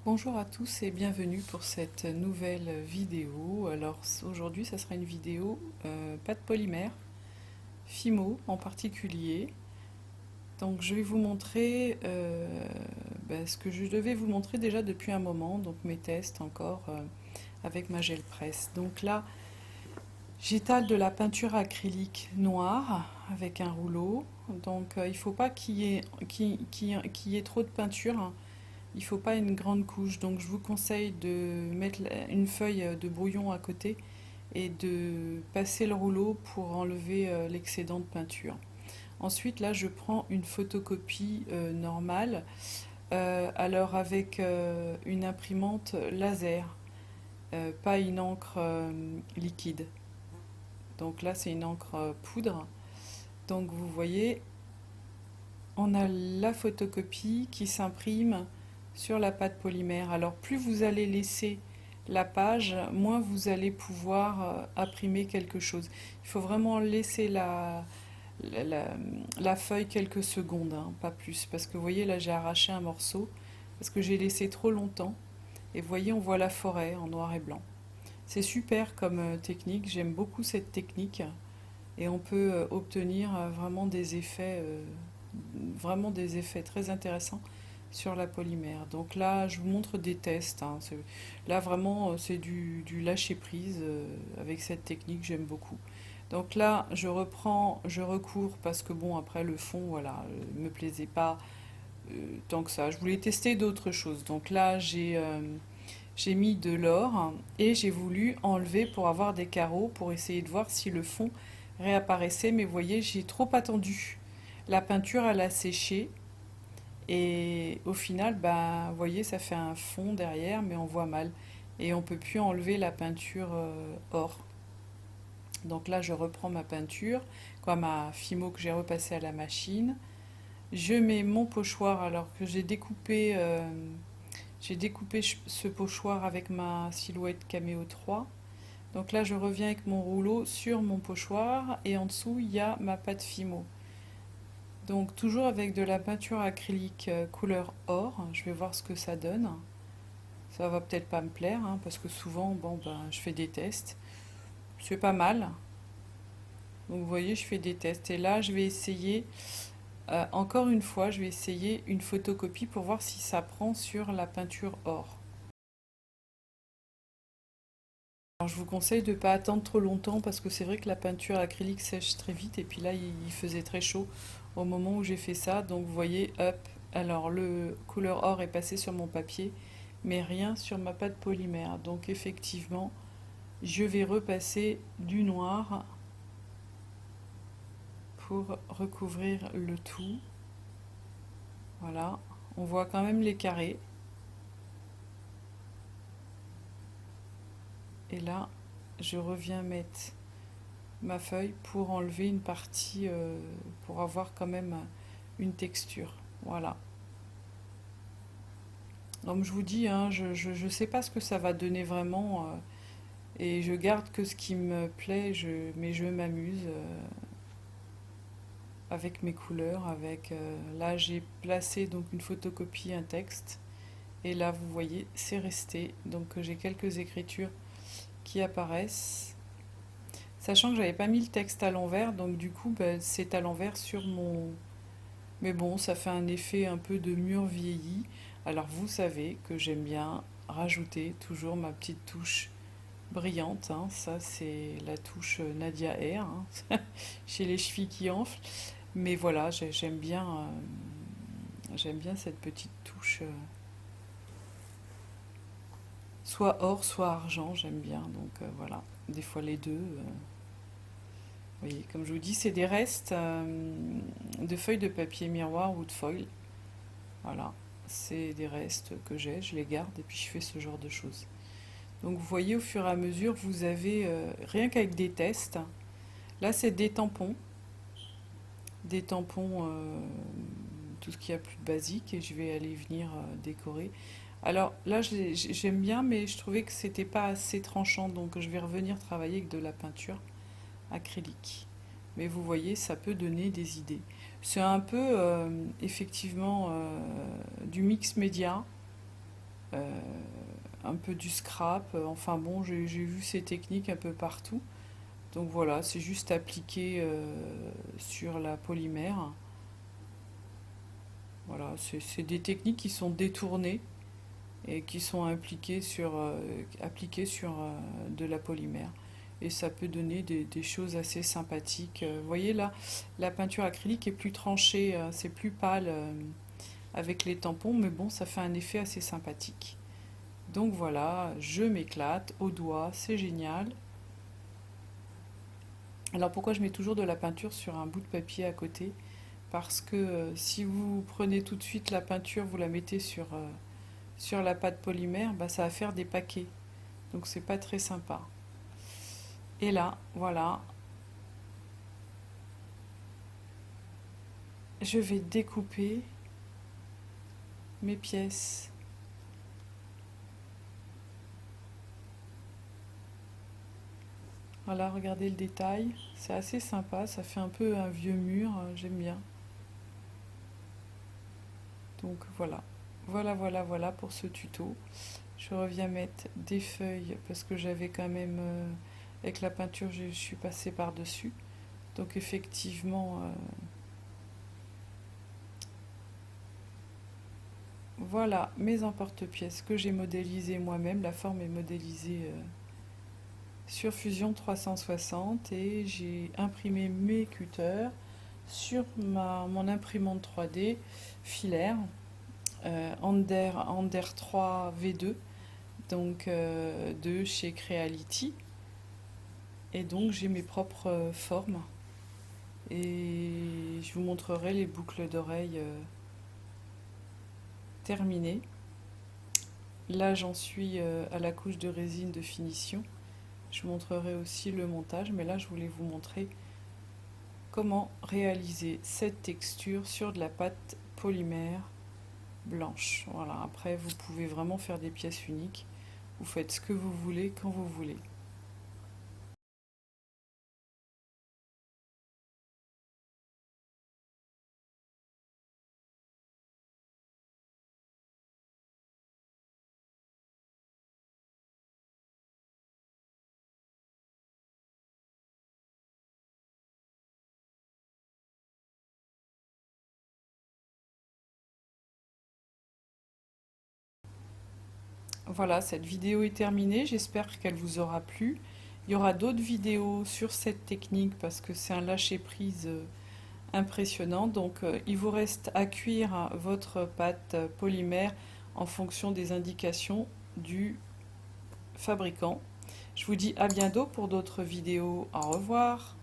Bonjour à tous et bienvenue pour cette nouvelle vidéo. Alors aujourd'hui ça sera une vidéo pâte polymère, Fimo en particulier. Donc je vais vous montrer ce que je devais vous montrer déjà depuis un moment, donc mes tests encore avec ma gel presse. Donc là j'étale de la peinture acrylique noire avec un rouleau. Donc il ne faut pas qu'il y ait trop de peinture, hein. Il ne faut pas une grande couche, donc je vous conseille de mettre une feuille de brouillon à côté et de passer le rouleau pour enlever l'excédent de peinture. Ensuite, là, je prends une photocopie normale, alors avec une imprimante laser, pas une encre liquide. Donc là, c'est une encre poudre. Donc vous voyez, on a la photocopie qui s'imprime sur la pâte polymère. Alors plus vous allez laisser la page, moins vous allez pouvoir imprimer quelque chose. Il faut vraiment laisser la, la- la feuille quelques secondes, hein, pas plus. Parce que vous voyez, là j'ai arraché un morceau, parce que j'ai laissé trop longtemps. Et vous voyez, on voit la forêt en noir et blanc. C'est super comme technique, j'aime beaucoup cette technique. Et on peut obtenir vraiment des effets très intéressants sur la polymère. Donc là, je vous montre des tests, hein. Là, vraiment, c'est du lâcher prise avec cette technique, j'aime beaucoup. Donc là, je recours parce que bon, après le fond, voilà, me plaisait pas tant que ça. Je voulais tester d'autres choses. Donc là, j'ai mis de l'or, hein, et j'ai voulu enlever pour avoir des carreaux pour essayer de voir si le fond réapparaissait. Mais vous voyez, j'ai trop attendu. La peinture, elle a séché. Et au final, bah, vous voyez, ça fait un fond derrière, mais on voit mal. Et on peut plus enlever la peinture or. Donc là, je reprends ma peinture, quoi, ma Fimo que j'ai repassée à la machine. Je mets mon pochoir alors que j'ai découpé ce pochoir avec ma silhouette Caméo 3. Donc là, je reviens avec mon rouleau sur mon pochoir et en dessous, il y a ma pâte Fimo. Donc toujours avec de la peinture acrylique couleur or, je vais voir ce que ça donne. Ça va peut-être pas me plaire, hein, parce que souvent, bon, ben, je fais des tests. C'est pas mal. Donc vous voyez, je fais des tests. Et là, je vais essayer, encore une fois, je vais essayer une photocopie pour voir si ça prend sur la peinture or. Alors, je vous conseille de ne pas attendre trop longtemps parce que c'est vrai que la peinture acrylique sèche très vite et puis là il faisait très chaud au moment où j'ai fait ça. Donc vous voyez, hop, alors le couleur or est passé sur mon papier mais rien sur ma pâte polymère. Donc effectivement, je vais repasser du noir pour recouvrir le tout. Voilà, on voit quand même les carrés. Et là, je reviens mettre ma feuille pour enlever une partie, pour avoir quand même une texture. Voilà. Comme je vous dis, hein, je sais pas ce que ça va donner vraiment, et je garde que ce qui me plaît, mais je m'amuse avec mes couleurs. Là, j'ai placé donc une photocopie, un texte, et là, vous voyez, c'est resté. Donc j'ai quelques écritures qui apparaissent. Sachant que j'avais pas mis le texte à l'envers, donc du coup, ben, c'est à l'envers sur mon. Mais bon, ça fait un effet un peu de mur vieilli. Alors vous savez que j'aime bien rajouter toujours ma petite touche brillante, hein. Ça, c'est la touche Nadia Air, hein, chez les chevilles qui enflent. Mais voilà, j'aime bien cette petite touche, soit or, soit argent, j'aime bien. Donc voilà, des fois les deux. Vous voyez, comme je vous dis, c'est des restes de feuilles de papier miroir ou de foil. Voilà, c'est des restes que j'ai, je les garde et puis je fais ce genre de choses. Donc vous voyez, au fur et à mesure, vous avez, rien qu'avec des tests, là c'est des tampons, tout ce qu'il y a plus de basique, et je vais aller venir décorer. Alors là j'aime bien, mais je trouvais que c'était pas assez tranchant, donc je vais revenir travailler avec de la peinture acrylique. Mais vous voyez, ça peut donner des idées. C'est un peu effectivement du mix média. euh, un peu du scrap. Enfin bon, j'ai vu ces techniques un peu partout. Donc voilà, c'est juste appliqué sur la polymère. Voilà, c'est des techniques qui sont détournées et qui sont appliquées sur de la polymère. Et ça peut donner des choses assez sympathiques. Vous voyez là, la peinture acrylique est plus tranchée, c'est plus pâle avec les tampons, mais bon, ça fait un effet assez sympathique. Donc voilà, je m'éclate au doigt, c'est génial. Alors pourquoi je mets toujours de la peinture sur un bout de papier à côté? Parce que si vous prenez tout de suite la peinture, vous la mettez sur la pâte polymère, bah, ça va faire des paquets. Donc c'est pas très sympa. Et là, voilà, je vais découper mes pièces. Voilà, regardez le détail. C'est assez sympa, ça fait un peu un vieux mur, j'aime bien. Donc voilà. Voilà pour ce tuto. Je reviens mettre des feuilles parce que j'avais quand même, avec la peinture, je suis passée par-dessus. Donc effectivement, voilà mes emporte-pièces que j'ai modélisées moi-même. La forme est modélisée sur Fusion 360 et j'ai imprimé mes cutters sur mon imprimante 3D filaire Ander 3 V2 donc de chez Creality. Et donc j'ai mes propres formes et je vous montrerai les boucles d'oreilles terminées. Là j'en suis à la couche de résine de finition. Je vous montrerai aussi le montage, mais là je voulais vous montrer comment réaliser cette texture sur de la pâte polymère blanche. Voilà, après vous pouvez vraiment faire des pièces uniques. Vous faites ce que vous voulez quand vous voulez. Voilà, cette vidéo est terminée. J'espère qu'elle vous aura plu. Il y aura d'autres vidéos sur cette technique parce que c'est un lâcher-prise impressionnant. Donc il vous reste à cuire votre pâte polymère en fonction des indications du fabricant. Je vous dis à bientôt pour d'autres vidéos. Au revoir.